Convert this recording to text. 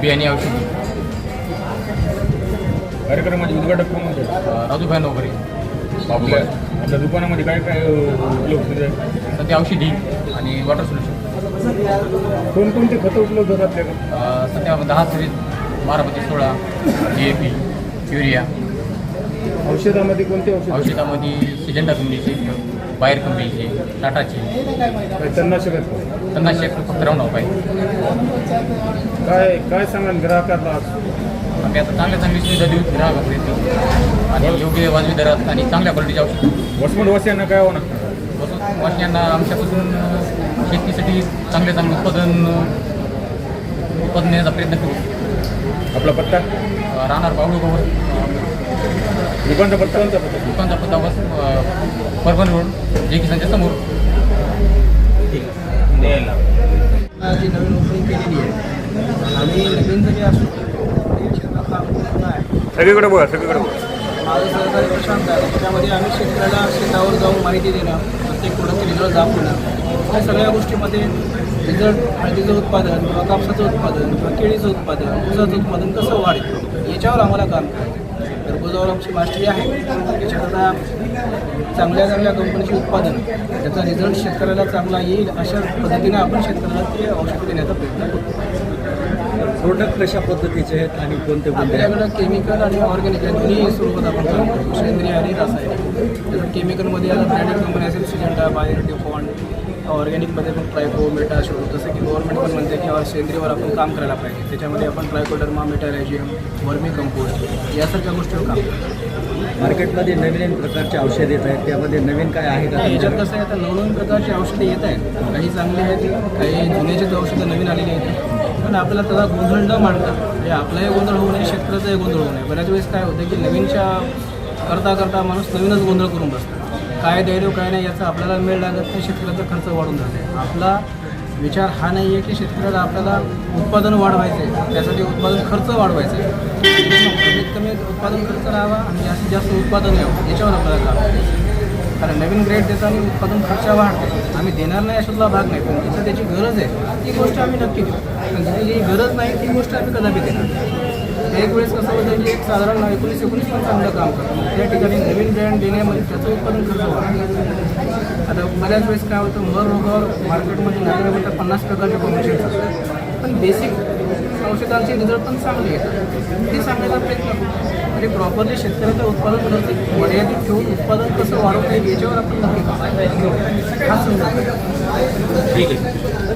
बियाणे औषधी. कार्यक्रमाचे उद्घाटक कोण होते? राजूभाई नोकरी. आपल्या दुकानामध्ये काय काय उपलब्ध आहे? सध्या औषधी आणि वॉटर सोल्युशन. कोणकोणते खतं उपलब्ध आहेत आपल्याकडे? सध्या 10 सीरीज 12/16 DAP, युरिया. औषधामध्ये कोणते औषधामध्ये सिजंडा कंपनीचे, बायर कंपनीचे, टाटाचे. तणनाशक तणनाशक फक्त राहून पाहिजे. काय सांगाल ग्राहकांना? आम्ही आता चांगली सुविधा देऊ ग्राहकापर्यंत आणि योग्य वाजवी दरात आणि चांगल्या क्वालिटीचे औषध. वसमतवासियांना काय होणार? वसमतवासियांना आमच्यापासून शेतीसाठी चांगलं उत्पादन देण्याचा प्रयत्न करू. आपला पत्ता? राहणार बावळू गवर. दुकानचा पत्ता? दुकानचा पत्ता परभणी रोड, जे किसानच्या समोर. जी नवीन ओपनिंग केलेली आहे आणि नवीन जरी असो सगळीकडे बघा. माझं सहकारी प्रशांत आहे. त्याच्यामध्ये आम्ही शेतकऱ्याला शेतावर जाऊन माहिती देणं, प्रत्येक प्रोडक्टचे रिझल्ट दाखवणं, या सगळ्या गोष्टीमध्ये रिझल्ट हळदीचं उत्पादन किंवा कापसाचं उत्पादन किंवा केळीचं उत्पादन, ऊसाचं उत्पादन कसं वाढेल याच्यावर आम्हाला काम करायचं. घरगुजावर आमची मास्टरी आहे. याच्याकरता चांगल्या कंपनीचे उत्पादन त्याचा रिझल्ट शेतकऱ्याला चांगला येईल अशा पद्धतीने आपण शेतकऱ्याला ते औषध देण्याचा प्रयत्न करतो. प्रोडक्ट कशा पद्धतीचे आहेत आणि कोणते आपल्याकडं केमिकल आणि ऑर्गॅनिक या दोन्ही स्वरूपात आपण करतो, सेंद्रिय आणि रासायनिक. त्याचं केमिकलमध्ये आता ब्रँडेड कंपनी असेल सिजंटा, बायर, डिफॉन्ट. ऑर्गॅनिकमध्ये पण ट्रायको, मेटाशो, जसं की गव्हर्नमेंट पण म्हणते की सेंद्रियवर आपण काम करायला पाहिजे. त्याच्यामध्ये आपण ट्रायकोडर्मा, मेटारायझियम, वर्मी कंपोस्ट यासारख्या गोष्टीवर काम करतो. मार्केटमध्ये नवीन प्रकारचे औषध येत आहेत, त्यामध्ये नवीन काय आहे का? याच्यात कसं आहे, आता नवीन प्रकारची औषधे येत आहेत. काही चांगली आहेत, काही जुन्याचीच औषधं नवीन आलेली आहेत. पण आपल्याला त्याला गोंधळ न मांडता, म्हणजे आपलाही गोंधळ होऊ नये, शेतकऱ्याचाही गोंधळ होऊ नये. बऱ्याच वेळेस काय होतं की नवीनच्या करता माणूस नवीनच गोंधळ करून बसतो. काय द्यायलो काय नाही याचा आपल्याला मेळ लागत नाही, शेतकऱ्याचा खर्च वाढून जाते. आपला विचार हा नाही आहे की शेतकऱ्याला आपल्याला उत्पादन वाढवायचं आहे, त्यासाठी उत्पादन खर्च वाढवायचा आहे. कमीत कमी उत्पादन खर्च राहावा आणि जास्तीत जास्त उत्पादन यावं याच्यावर आपल्याला काम करायचं. कारण नवीन ग्रेड देताना उत्पादन खर्च वाढते. आम्ही देणार नाही अशातला भाग नाही, पण जिथं त्याची गरज आहे ती गोष्ट आम्ही नक्की देऊ. पण जिथे जी गरज नाही ती गोष्ट आम्ही कदापि देणार. एक वेळेस कसं होतं की एक साधारण 19 पण चांगलं काम करतो, त्या ठिकाणी नवीन ब्रँड देण्यामध्ये त्याचं उत्पादन खर्च वाढतं. आता बऱ्याच वेळेस काय होतं, मर रोगावर मार्केटमध्ये नाही म्हणतात 50 प्रकारचे कॉम्बिनेशन्स असतात, पण बेसिक औषधांचे रिझल्ट पण चांगले येतात. ते सांगायचा प्रयत्न करतो. म्हणजे प्रॉपरली शेतकऱ्याचं उत्पादन खर्च मर्यादित ठेवून उत्पादन कसं वाढवता येईल याच्यावर आपण नक्की काम हा समजा. ठीक आहे.